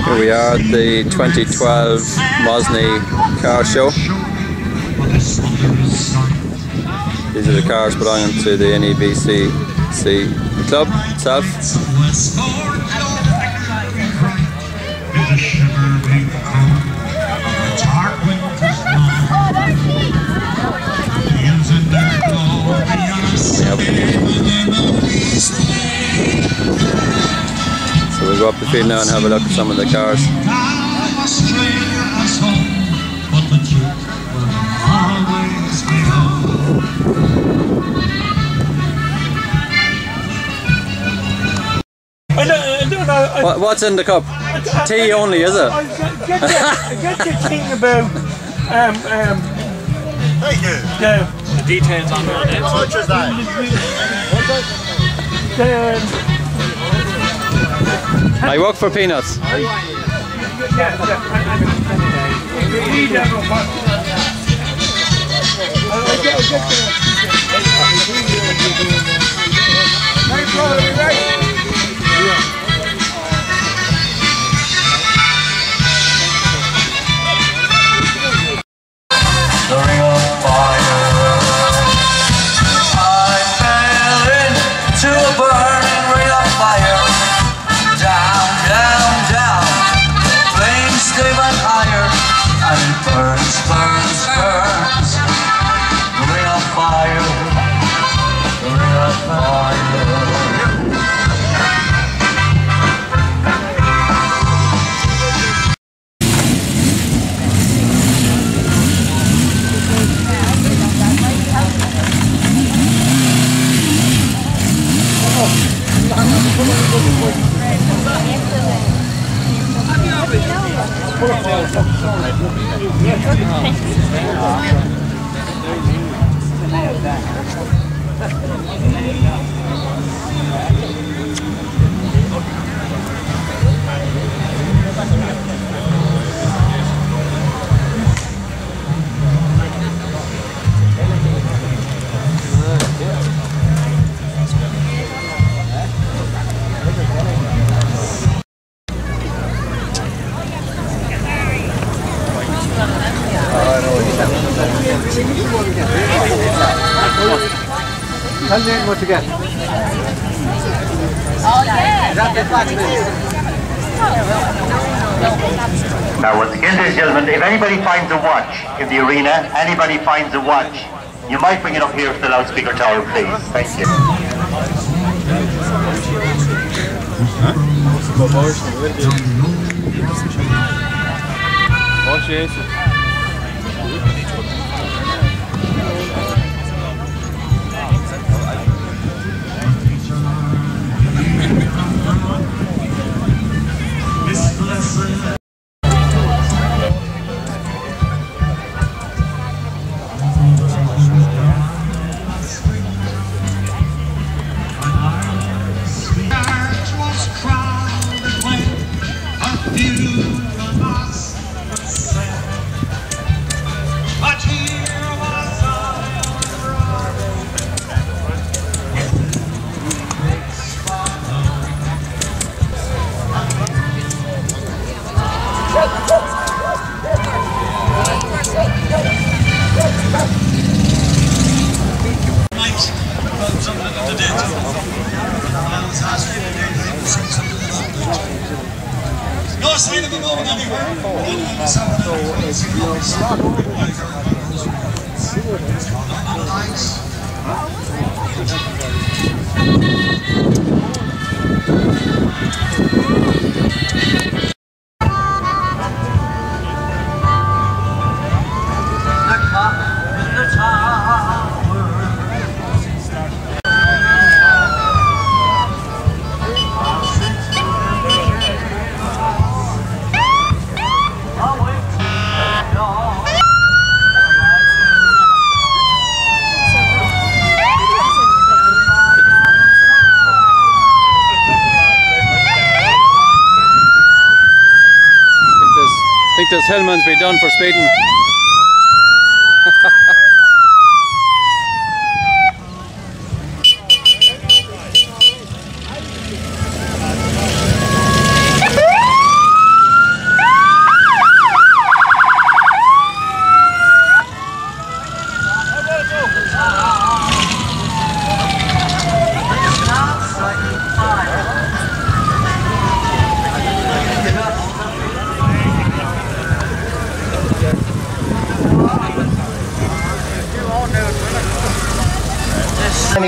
Here we are at the 2012 Mosney car show. These are the cars belonging to the NEVCC club itself. So we'll go up the field now and have a look at some of the cars. What's in the cup? Tea only, is it? I get the thing about the details on that. How much is that? I work for peanuts. Tell me what to get. Oh yeah. Now once again, ladies and gentlemen, if anybody finds a watch in the arena, anybody finds a watch, you might bring it up here to the loudspeaker tower, please. Thank you. No sign of him going anywhere. I think this Hillman's be done for speeding.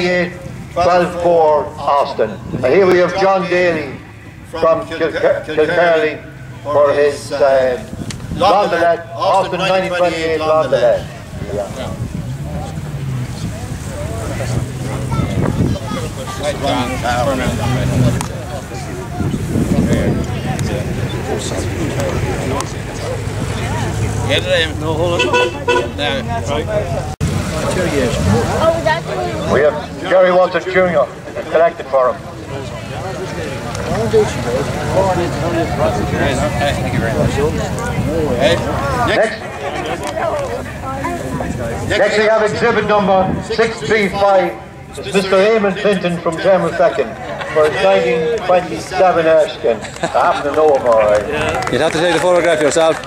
1928, 12-4 Austin. And here we have John Daly from Kilcarley for his Londelet, Austin 1928 Londelet. Yeah. Get it in. No, hold on. We have Jerry Walter Jr. collected for him. Thank you very much. Next we have exhibit number 635. It's Mr. Eamon Clinton from Termal Second for his 1927 Erskine. I happen to know him alright. You'd have to take the photograph yourself.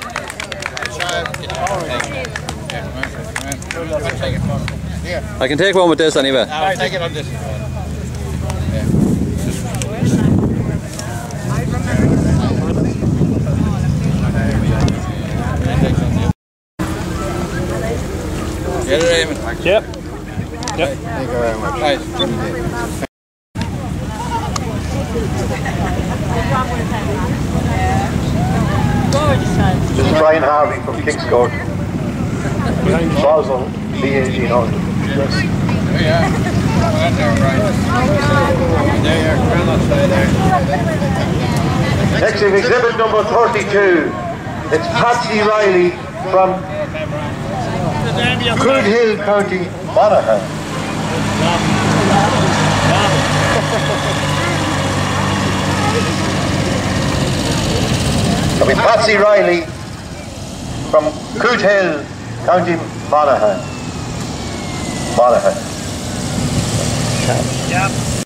I can take one with this anyway. I'll take it on this. Get it, Eamon. Yep. Yep. Thank you very much. Right. This is Brian Harvey from Kingscourt. Basel, B1800. Next is exhibit number 32. It's Patsy Riley from Cood Hill, County Monaghan. So we Patsy Riley from Cood Hill, County Monaghan. Monaghan. Yep.